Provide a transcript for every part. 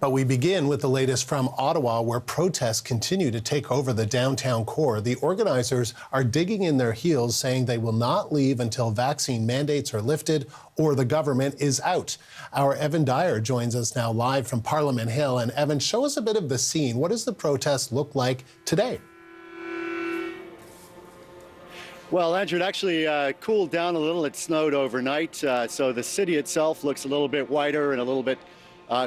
But we begin with the latest from Ottawa, where protests continue to take over the downtown core. The organizers are digging in their heels, saying they will not leave until vaccine mandates are lifted or the government is out. Our Evan Dyer joins us now live from Parliament Hill. And Evan, show us a bit of the scene. What does the protest look like today? Well, Andrew, it actually cooled down a little. It snowed overnight, so the city itself looks a little bit whiter and a little bit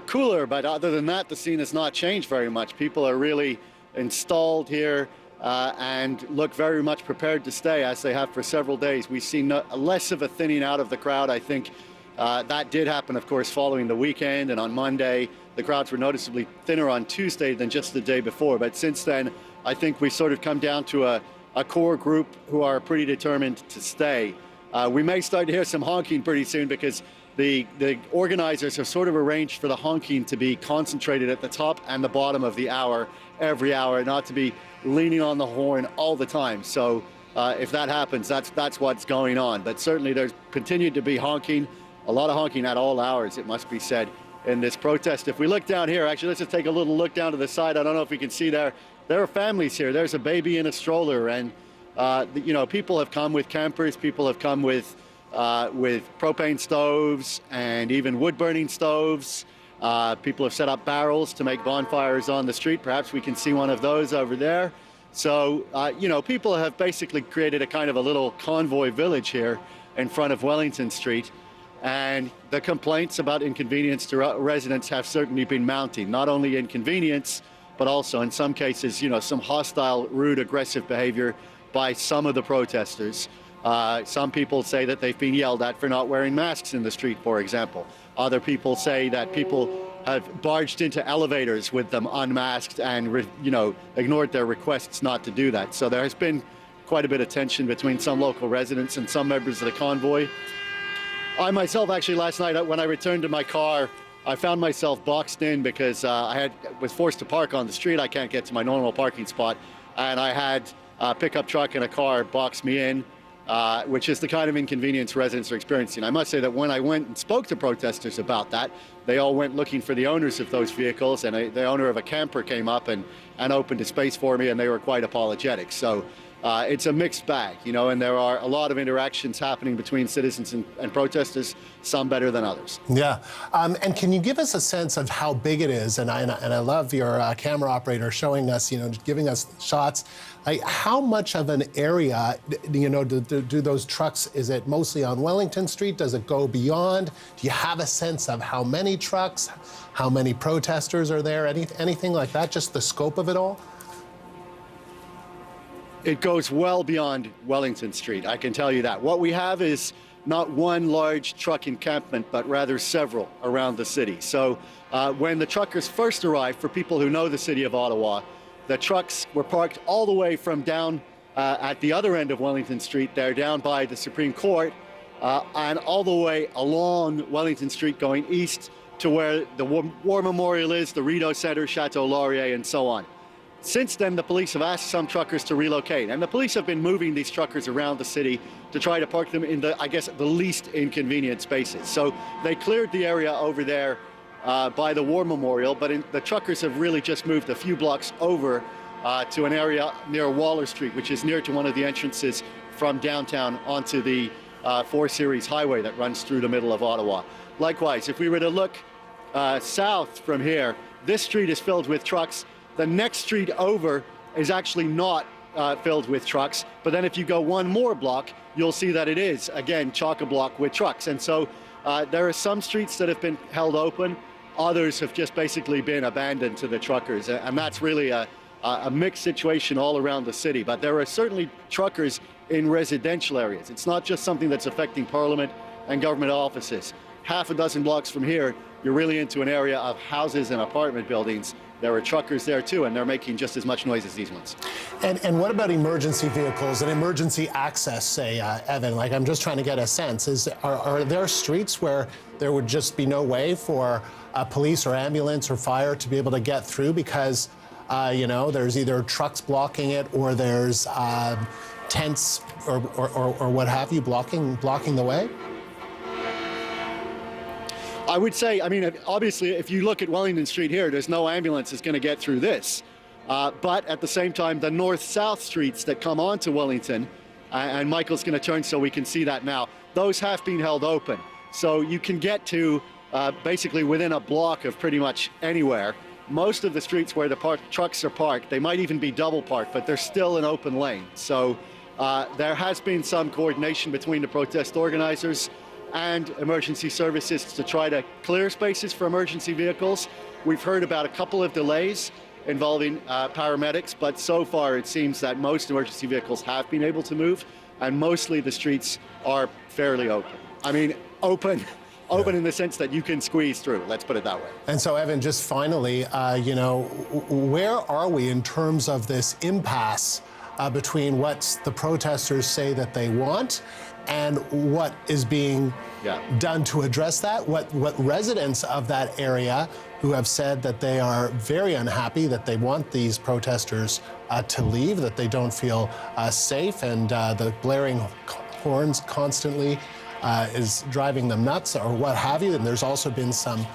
cooler. But other than that, the scene has not changed very much. People are really installed here and look very much prepared to stay, as they have for several days. We've seen less of a thinning out of the crowd. I think that did happen, of course, following the weekend. And on Monday, the crowds were noticeably thinner on Tuesday than just the day before. But since then, I think we sort of come down to a core group who are pretty determined to stay. We may start to hear some honking pretty soon, because the organizers have sort of arranged for the honking to be concentrated at the top and the bottom of the hour, every hour, not to be leaning on the horn all the time. So if that happens, that's what's going on. But certainly there's continued to be honking, a lot of honking at all hours, it must be said, in this protest. If we look down here, actually, let's just take a little look down to the side. I don't know if we can see there. There are families here. There's a baby in a stroller, and you know, people have come with campers. People have come with propane stoves and even wood-burning stoves. People have set up barrels to make bonfires on the street. Perhaps we can see one of those over there. So you know, people have basically created a kind of a little convoy village here in front of Wellington Street. And the complaints about inconvenience to residents have certainly been mounting. Not only inconvenience, but also in some cases, you know, some hostile, rude, aggressive behavior by some of the protesters. Some people say that they've been yelled at for not wearing masks in the street, for example. Other people say that people have barged into elevators with them unmasked and, you know, ignored their requests not to do that. So there has been quite a bit of tension between some local residents and some members of the convoy. I myself, actually, last night when I returned to my car, I found myself boxed in because was forced to park on the street. I can't get to my normal parking spot, and I had a pickup truck and a car box me in, which is the kind of inconvenience residents are experiencing. I must say that when I went and spoke to protesters about that, they all went looking for the owners of those vehicles, and the owner of a camper came up and opened a space for me, and they were quite apologetic. So it's a mixed bag, you know, and there are a lot of interactions happening between citizens and protesters, some better than others. Yeah. And can you give us a sense of how big it is? And I love your camera operator showing us, you know, giving us shots. Like, how much of an area, you know, do those trucks, is it mostly on Wellington Street? Does it go beyond? Do you have a sense of how many trucks, how many protesters are there, anything like that, just the scope of it all? It goes well beyond Wellington Street, I can tell you that. What we have is not one large truck encampment, but rather several around the city. So when the truckers first arrived, for people who know the city of Ottawa, the trucks were parked all the way from down at the other end of Wellington Street there, down by the Supreme Court, and all the way along Wellington Street going east to where the War Memorial is, the Rideau Centre, Chateau Laurier, and so on. Since then, the police have asked some truckers to relocate, and the police have been moving these truckers around the city to try to park them in I guess, the least inconvenient spaces. So they cleared the area over there by the War Memorial, but the truckers have really just moved a few blocks over to an area near Waller Street, which is near to one of the entrances from downtown onto the 4 Series highway that runs through the middle of Ottawa. Likewise, if we were to look south from here, this street is filled with trucks. The next street over is actually not filled with trucks, but then if you go one more block, you'll see that it is, again, chock-a-block with trucks. And so there are some streets that have been held open, others have just basically been abandoned to the truckers, and that's really a mixed situation all around the city. But there are certainly truckers in residential areas. It's not just something that's affecting Parliament and government offices. Half a dozen blocks from here, you're really into an area of houses and apartment buildings. There are truckers there too, and they're making just as much noise as these ones. And what about emergency vehicles and emergency access, say, Evan? Like, I'm just trying to get a sense. Are there streets where there would just be no way for police or ambulance or fire to be able to get through because, you know, there's either trucks blocking it or there's tents or what have you blocking the way? I would say, I mean, obviously, if you look at Wellington Street here, there's no ambulance that's going to get through this. But at the same time, the north-south streets that come onto Wellington, and Michael's going to turn so we can see that now, those have been held open. So you can get to basically within a block of pretty much anywhere. Most of the streets where the trucks are parked, they might even be double parked, but they're still an open lane. So there has been some coordination between the protest organizers and emergency services to try to clear spaces for emergency vehicles. We've heard about a couple of delays involving paramedics, but so far it seems that most emergency vehicles have been able to move, and mostly the streets are fairly open. I mean, open in the sense that you can squeeze through, let's put it that way. And so, Evan, just finally, you know, where are we in terms of this impasse between what the protesters say that they want and what is being done to address that? What residents of that area who have said that they are very unhappy, that they want these protesters to leave, that they don't feel safe, and the blaring horns constantly is driving them nuts, or what have you. And there's also been some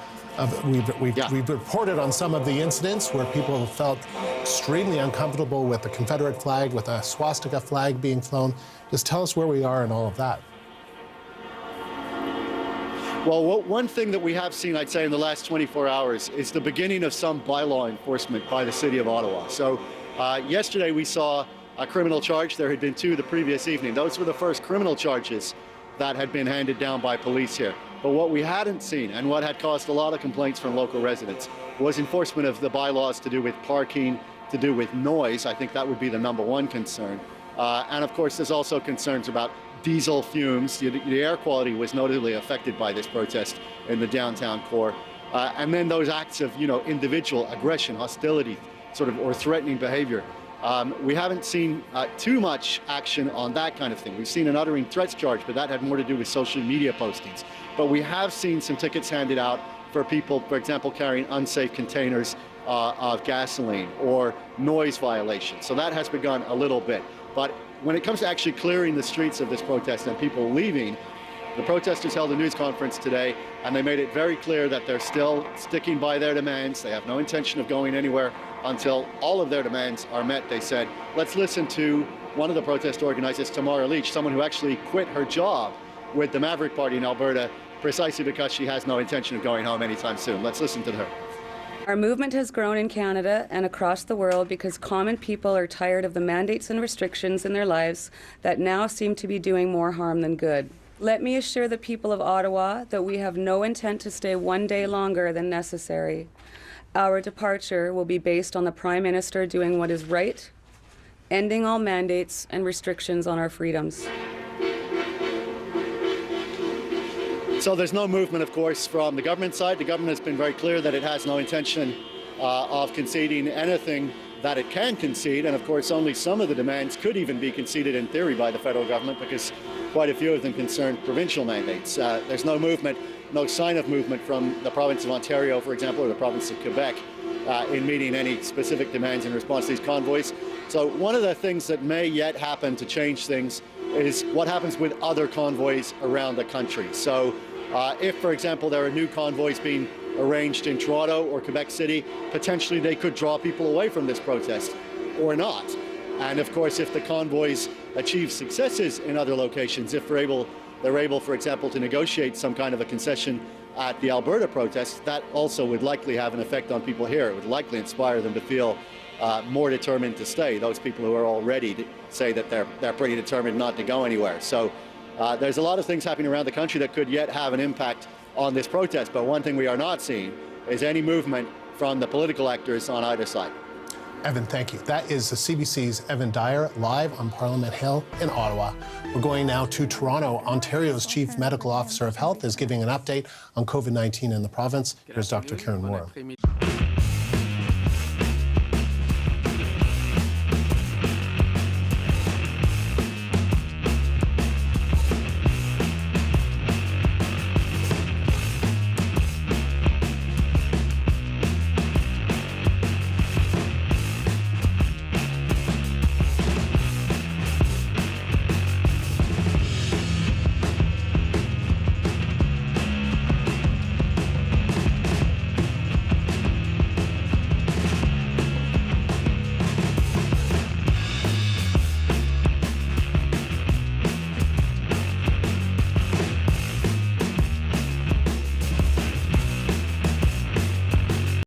we've reported on some of the incidents where people felt extremely uncomfortable with the Confederate flag, with a swastika flag being flown. Just tell us where we are in all of that. Well, one thing that we have seen, I'd say, in the last 24 hours is the beginning of some bylaw enforcement by the city of Ottawa. So yesterday we saw a criminal charge. There had been two the previous evening. Those were the first criminal charges that had been handed down by police here. But what we hadn't seen, and what had caused a lot of complaints from local residents, was enforcement of the bylaws to do with parking, to do with noise. I think that would be the #1 concern. And of course, there's also concerns about diesel fumes. The air quality was notably affected by this protest in the downtown core. And then those acts of, you know, individual aggression, hostility, or threatening behavior. We haven't seen too much action on that kind of thing. We've seen an uttering threats charge, but that had more to do with social media postings. But we have seen some tickets handed out for people, for example, carrying unsafe containers of gasoline or noise violations. So that has begun a little bit. But when it comes to actually clearing the streets of this protest and people leaving, the protesters held a news conference today, and they made it very clear that they're still sticking by their demands. They have no intention of going anywhere until all of their demands are met, they said. Let's listen to one of the protest organizers, Tamara Leach, someone who actually quit her job with the Maverick Party in Alberta precisely because she has no intention of going home anytime soon. Let's listen to her. Our movement has grown in Canada and across the world because common people are tired of the mandates and restrictions in their lives that now seem to be doing more harm than good. Let me assure the people of Ottawa that we have no intent to stay one day longer than necessary. Our departure will be based on the Prime Minister doing what is right, ending all mandates and restrictions on our freedoms. So there's no movement, of course, from the government side. The government has been very clear that it has no intention of conceding anything that it can concede. And of course, only some of the demands could even be conceded in theory by the federal government, because quite a few of them concern provincial mandates. There's no movement, no sign of movement from the province of Ontario, for example, or the province of Quebec in meeting any specific demands in response to these convoys. So one of the things that may yet happen to change things is what happens with other convoys around the country. So if, for example, there are new convoys being arranged in Toronto or Quebec City, potentially they could draw people away from this protest, or not. And of course, if the convoys achieve successes in other locations, if they're able, for example, to negotiate some kind of a concession at the Alberta protest, that also would likely have an effect on people here. It would likely inspire them to feel more determined to stay. Those people who are already say that they're pretty determined not to go anywhere. So there's a lot of things happening around the country that could yet have an impact on this protest. But one thing we are not seeing is any movement from the political actors on either side. Evan, thank you. That is the CBC's Evan Dyer, live on Parliament Hill in Ottawa. We're going now to Toronto. Ontario's Chief Medical Officer of Health is giving an update on COVID-19 in the province. Here's Dr. Karen Moore.